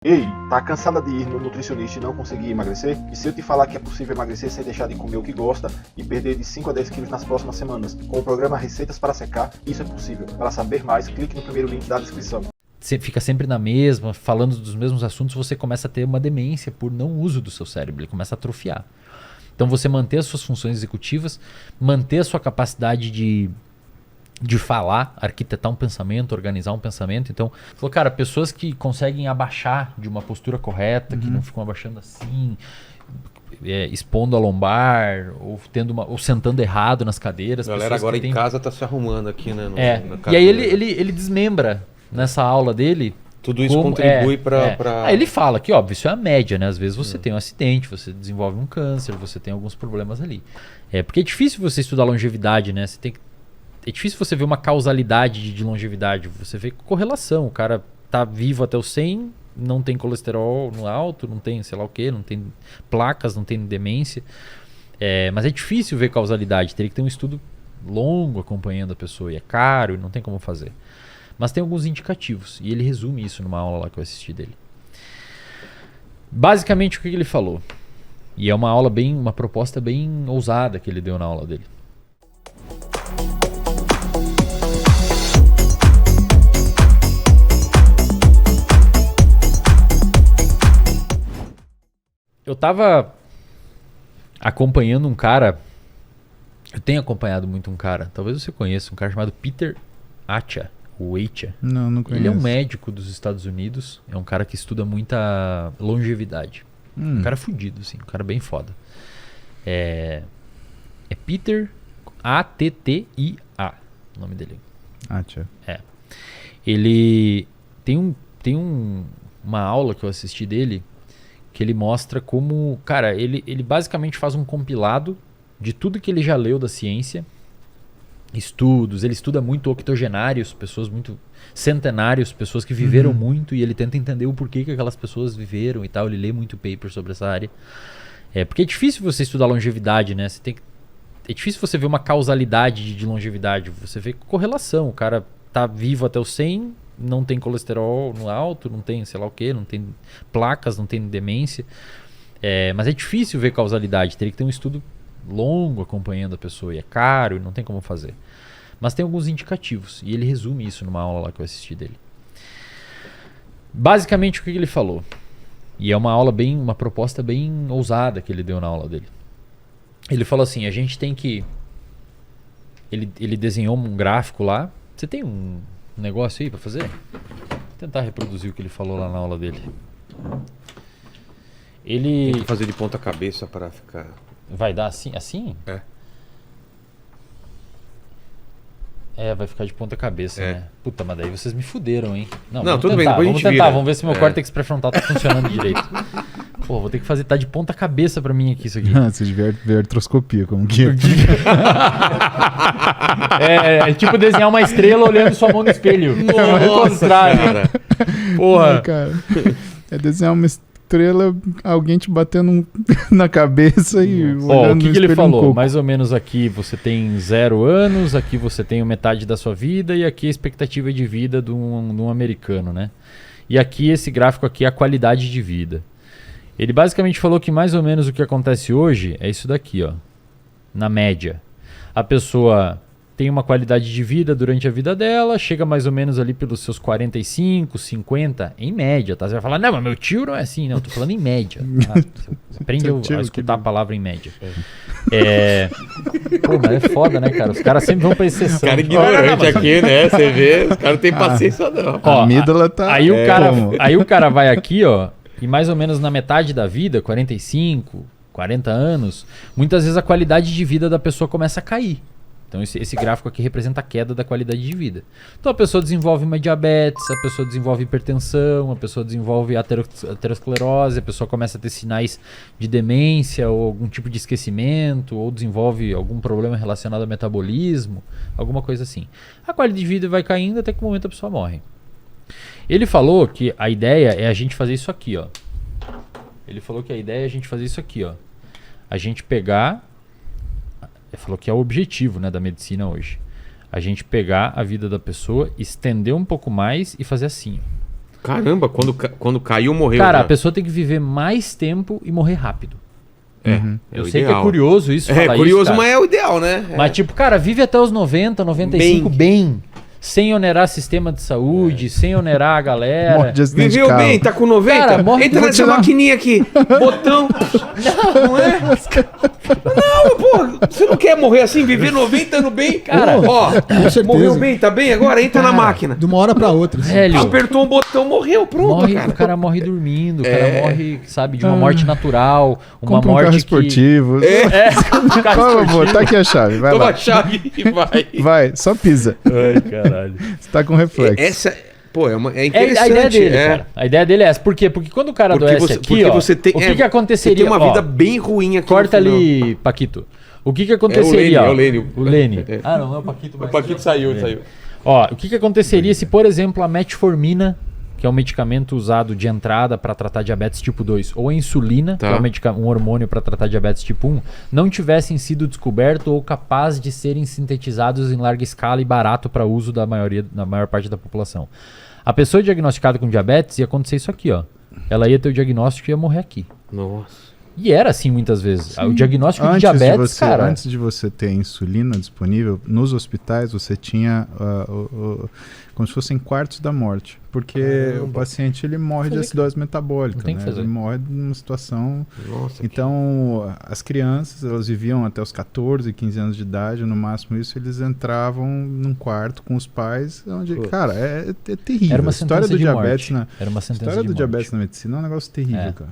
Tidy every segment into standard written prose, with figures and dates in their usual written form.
Ei, tá cansada de ir no nutricionista e não conseguir emagrecer? E se eu te falar que é possível emagrecer sem deixar de comer o que gosta e perder de 5 a 10 quilos nas próximas semanas? Com o programa Receitas para Secar, isso é possível. Para saber mais, clique no primeiro link da descrição. Você fica sempre na mesma, falando dos mesmos assuntos, você começa a ter uma demência por não uso do seu cérebro, ele começa a atrofiar. Então você manter as suas funções executivas, manter a sua capacidade de falar, arquitetar um pensamento, organizar um pensamento. Então, falou, cara, pessoas que conseguem abaixar de uma postura correta, que não ficam abaixando assim, expondo a lombar, ou sentando errado nas cadeiras. A galera agora em casa tá se arrumando aqui, né? E aí ele desmembra nessa aula dele. Tudo isso contribui para... Aí ele fala que, óbvio, isso é a média, né? Às vezes você tem um acidente, você desenvolve um câncer, você tem alguns problemas ali. Porque é difícil você estudar longevidade, né? É difícil você ver uma causalidade de longevidade. Você vê correlação. O cara tá vivo até os 100, não tem colesterol no alto, não tem sei lá o quê, não tem placas, não tem demência. Mas é difícil ver causalidade. Teria que ter um estudo longo acompanhando a pessoa. E é caro e não tem como fazer. Mas tem alguns indicativos. E ele resume isso numa aula lá que eu assisti dele. Basicamente o que ele falou. E é uma aula uma proposta bem ousada que ele deu na aula dele. Eu tava acompanhando um cara. Eu tenho acompanhado muito um cara. Talvez você conheça. Um cara chamado Peter Attia. O Attia. Não conheço. Ele é um médico dos Estados Unidos. É um cara que estuda muita longevidade. Um cara fudido, assim. Um cara bem foda. É Peter Attia. O nome dele. Attia. Ele tem uma aula que eu assisti dele que ele mostra como... Cara, ele basicamente faz um compilado de tudo que ele já leu da ciência. Estudos, ele estuda muito octogenários, pessoas muito centenários, pessoas que viveram muito, e ele tenta entender o porquê que aquelas pessoas viveram e tal. Ele lê muito paper sobre essa área. Porque é difícil você estudar longevidade, né? É difícil você ver uma causalidade de longevidade. Você vê correlação. O cara tá vivo até os 100, não tem colesterol no alto, não tem sei lá o quê, não tem placas, não tem demência. Mas é difícil ver causalidade. Teria que ter um estudo longo acompanhando a pessoa. E é caro e não tem como fazer. Mas tem alguns indicativos. E ele resume isso numa aula lá que eu assisti dele. Basicamente o que ele falou. E é uma aula uma proposta bem ousada que ele deu na aula dele. Ele falou assim, a gente tem que... Ele desenhou um gráfico lá. Você tem um negócio aí pra fazer? Vou tentar reproduzir o que ele falou lá na aula dele. Tem que fazer de ponta cabeça para ficar... Vai dar assim? Assim? Vai ficar de ponta cabeça, né? Puta, mas daí vocês me fuderam, hein? Não, tudo bem, depois vamos a gente tentar, vira. Vamos ver se meu córtex pré-frontal tá funcionando direito. Pô, vou ter que fazer, tá de ponta cabeça pra mim aqui isso aqui. Se tiver artroscopia, como que é tipo desenhar uma estrela olhando sua mão no espelho. Nossa, cara. Porra. Cara, desenhar uma estrela, alguém te batendo na cabeça e olhando o que no ele espelho falou? Mais ou menos aqui você tem 0 anos, aqui você tem metade da sua vida e aqui a expectativa de vida de um americano, né? E aqui esse gráfico aqui é a qualidade de vida. Ele basicamente falou que mais ou menos o que acontece hoje é isso daqui, ó. Na média. A pessoa tem uma qualidade de vida durante a vida dela, chega mais ou menos ali pelos seus 45, 50, em média, tá? Você vai falar, não, mas meu tio não é assim, não. Eu tô falando em média. Tá? Você aprende a escutar a palavra em média. Pô, mas é foda, né, cara? Os caras sempre vão pra exceção. Cara ignorante aqui, né? Você vê, os caras não têm paciência não. A amígdala tá... Aí o cara vai aqui, ó, e mais ou menos na metade da vida, 45, 40 anos, muitas vezes a qualidade de vida da pessoa começa a cair. Então esse gráfico aqui representa a queda da qualidade de vida. Então a pessoa desenvolve uma diabetes, a pessoa desenvolve hipertensão, a pessoa desenvolve aterosclerose, a pessoa começa a ter sinais de demência ou algum tipo de esquecimento, ou desenvolve algum problema relacionado ao metabolismo, alguma coisa assim. A qualidade de vida vai caindo até que o momento a pessoa morre. Ele falou que a ideia é a gente fazer isso aqui, ó. Ele falou que a ideia é a gente fazer isso aqui, ó. A gente pegar... Ele falou que é o objetivo, né, da medicina hoje. A gente pegar a vida da pessoa, estender um pouco mais e fazer assim, ó. Caramba, quando caiu, morreu. Cara, já. a pessoa tem que viver mais tempo e morrer rápido. É Eu o sei ideal. que é curioso isso, É falar curioso, isso, cara. mas é o ideal, né? Mas tipo, cara, vive até os 90, 95 bem. Sem onerar sistema de saúde, sem onerar a galera. Morte de acidente de Viveu carro. bem, tá com 90? Cara, morre Entra com nessa tirar- maquininha aqui. Botão. Não é? Não, pô. Você não quer morrer assim, viver 90 anos bem? Cara, ó, certeza. morreu bem, tá bem? Agora entra na máquina. De uma hora pra outra. assim. Velho, Apertou um botão, morreu. Pronto, morre, cara. o cara morre dormindo, o cara É. morre, sabe, de uma morte natural, uma Compra um morte carro que... esportivo. Carro Por favor, esportivo. tá aqui a chave. Vai Toma lá. a chave e vai. Vai, só pisa. Ai, caralho. Você tá com reflexo. Essa, pô, é É interessante. a ideia dele, cara. A ideia dele é essa. Por quê? Porque quando o cara Porque adoece você, aqui, porque ó, você tem, o que, que Você aconteceria? tem uma vida Ó, bem ruim aqui. corta no final. ali, Paquito. O que que aconteceria? É ó? o Lênio. O Lênio. É. Ah, não é o Paquito. O mas- Paquito saiu, É. saiu. Ó, o que que aconteceria se, por exemplo, a metformina, que é um medicamento usado de entrada para tratar diabetes tipo 2, ou a insulina, Tá. que é um hormônio para tratar diabetes tipo 1, não tivessem sido descoberto ou capaz de serem sintetizados em larga escala e barato para uso da maior parte da população. A pessoa diagnosticada com diabetes ia acontecer isso aqui, ó. Ela ia ter o diagnóstico e ia morrer aqui. Nossa. E era assim muitas vezes. O diagnóstico de Antes diabetes, cara. Antes de você ter insulina disponível, nos hospitais você tinha como se fossem quartos da morte. Porque o paciente ele morre de Fazer acidose metabólica. Não tem que Né? fazer. Ele morre numa situação. Nossa. Então, as crianças, elas viviam até os 14, 15 anos de idade, no máximo isso, eles entravam num quarto com os pais, onde, Putz. cara, é terrível. Era uma A história sentença do de diabetes morte. Era uma a sentença história de do morte. diabetes na medicina é um negócio terrível, É. cara.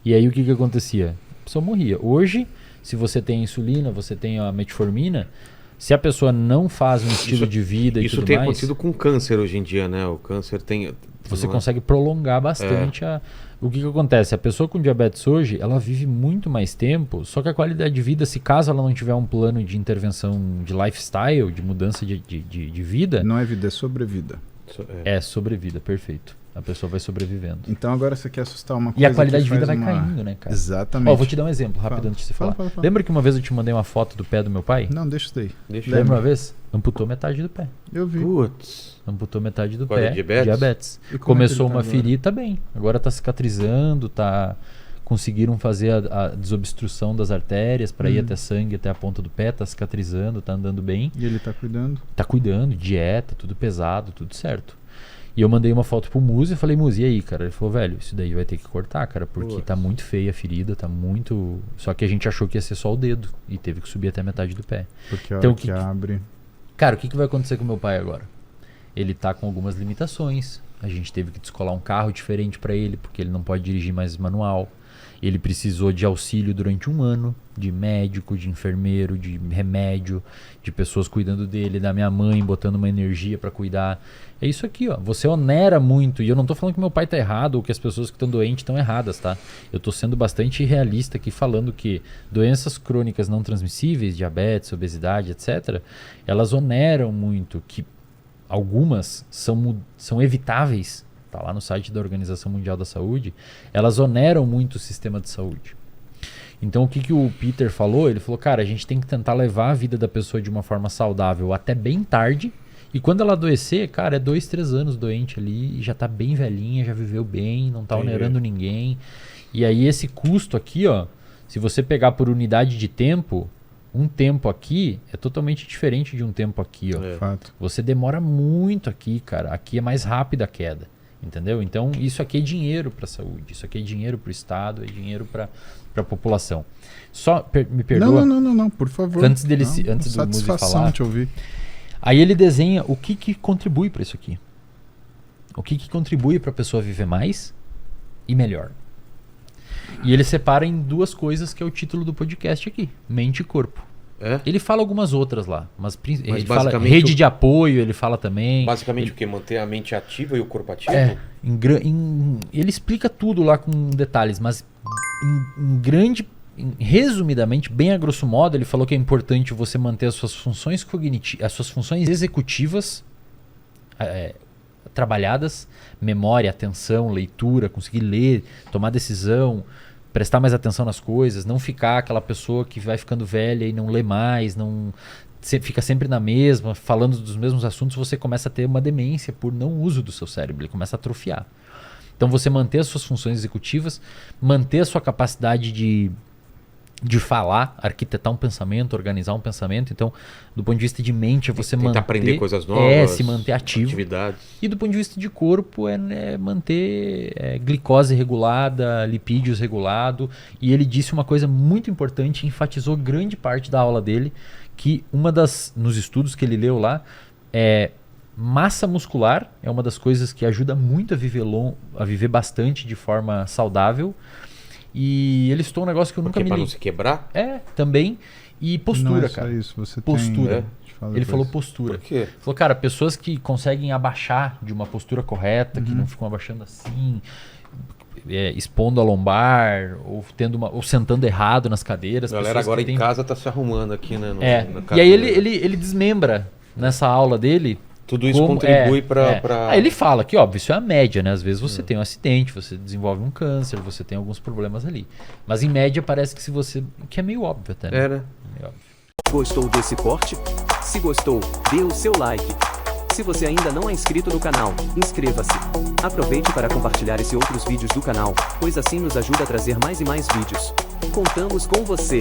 E aí o que que acontecia? A pessoa morria. Hoje, se você tem a insulina, você tem a metformina, se a pessoa não faz um estilo de vida e Isso tudo tem mais, acontecido com câncer hoje em dia, né? O câncer tem. você não é? consegue prolongar bastante o que que acontece? A pessoa com diabetes hoje, ela vive muito mais tempo, só que a qualidade de vida, se caso ela não tiver um plano de intervenção de lifestyle, de mudança de vida, Não é vida, é sobrevida. é sobrevida, perfeito. A pessoa vai sobrevivendo. Então agora você quer assustar uma coisa E a qualidade que de vida vai faz uma- caindo, né, cara? Exatamente. Ó, vou te dar um exemplo rápido Fala. antes de você Fala, falar. fala. Lembra que uma vez eu te mandei uma foto do pé do meu pai? Não, deixa isso daí. Deixa Lembra uma vez? Amputou metade do pé. Eu vi. Putz. Amputou metade do Agora pé. é diabetes? E como Começou é que ele uma tá agora? ferida, tá bem. Agora tá cicatrizando, conseguiram fazer a desobstrução das artérias para ir até sangue, até a ponta do pé, tá cicatrizando, tá andando bem. E ele tá cuidando. Tá cuidando, dieta, tudo pesado, tudo certo. E eu mandei uma foto pro Muzi e falei, Muzi, e aí, cara? Ele falou, velho, isso daí vai ter que cortar, cara, porque Putz. tá muito feia a ferida, tá muito... Só que a gente achou que ia ser só o dedo e teve que subir até metade do pé. Porque a hora Então, que abre. Cara, o que vai acontecer com meu pai agora? Ele tá com algumas limitações. A gente teve que descolar um carro diferente para ele, porque ele não pode dirigir mais manual. Ele precisou de auxílio durante um ano, de médico, de enfermeiro, de remédio, de pessoas cuidando dele, da minha mãe botando uma energia para cuidar. É isso aqui, ó. Você onera muito. E eu não tô falando que meu pai tá errado ou que as pessoas que estão doentes estão erradas, tá? Eu tô sendo bastante realista aqui falando que doenças crônicas não transmissíveis, diabetes, obesidade, etc., elas oneram muito, que algumas são evitáveis. Tá lá no site da Organização Mundial da Saúde, elas oneram muito o sistema de saúde. Então o que o Peter falou? Ele falou, cara, a gente tem que tentar levar a vida da pessoa de uma forma saudável até bem tarde, e quando ela adoecer, cara, é 2, 3 anos doente ali, e já tá bem velhinha, já viveu bem, não tá onerando ninguém. E aí esse custo aqui, ó, se você pegar por unidade de tempo, um tempo aqui é totalmente diferente de um tempo aqui, ó. Fato. Você demora muito aqui, cara. Aqui é mais rápida a queda. Entendeu? Então, isso aqui é dinheiro para a saúde, isso aqui é dinheiro para o Estado, é dinheiro para a população. Só, me perdoa. Não, por favor. Antes dele Não, antes do Muzi satisfação falar. te ouvir. Aí ele desenha o que contribui para isso aqui. O que contribui para a pessoa viver mais e melhor. E ele separa em 2 coisas que é o título do podcast aqui: mente e corpo. É? Ele fala algumas outras lá, mas ele fala basicamente rede de apoio, ele fala também. Basicamente o quê? Manter a mente ativa e o corpo ativo? Ele explica tudo lá com detalhes, mas resumidamente, bem a grosso modo, ele falou que é importante você manter as suas funções cognitivas, as suas funções executivas trabalhadas, memória, atenção, leitura, conseguir ler, tomar decisão, prestar mais atenção nas coisas, não ficar aquela pessoa que vai ficando velha e não lê mais, não você fica sempre na mesma, falando dos mesmos assuntos, você começa a ter uma demência por não uso do seu cérebro, ele começa a atrofiar. Então você manter as suas funções executivas, manter a sua capacidade de falar, arquitetar um pensamento, organizar um pensamento. Então, do ponto de vista de mente, é você Tentar manter... aprender coisas novas. Se manter ativo. Atividades. E do ponto de vista de corpo, é manter glicose regulada, lipídios regulado. E ele disse uma coisa muito importante, enfatizou grande parte da aula dele, que nos estudos que ele leu lá, massa muscular é uma das coisas que ajuda muito a viver bastante de forma saudável. E ele citou um negócio que eu nunca me Pra liguei. não se quebrar? Também. E postura, Não é cara. só isso, você Postura. tem... Ele falou postura. Por quê? Falou, cara, pessoas que conseguem abaixar de uma postura correta, que não ficam abaixando assim, expondo a lombar, ou sentando errado nas cadeiras. A galera pessoas agora que em casa tá se arrumando aqui, né? E aí ele desmembra nessa aula dele. Tudo isso contribui pra... Aí ele fala que, óbvio, isso é a média, né? Às vezes você tem um acidente, você desenvolve um câncer, você tem alguns problemas ali. Mas em média parece que se você... Que é meio óbvio até, né? Meio óbvio. Gostou desse corte? Se gostou, dê o seu like. Se você ainda não é inscrito no canal, inscreva-se. Aproveite para compartilhar esse e outros vídeos do canal, pois assim nos ajuda a trazer mais e mais vídeos. Contamos com você!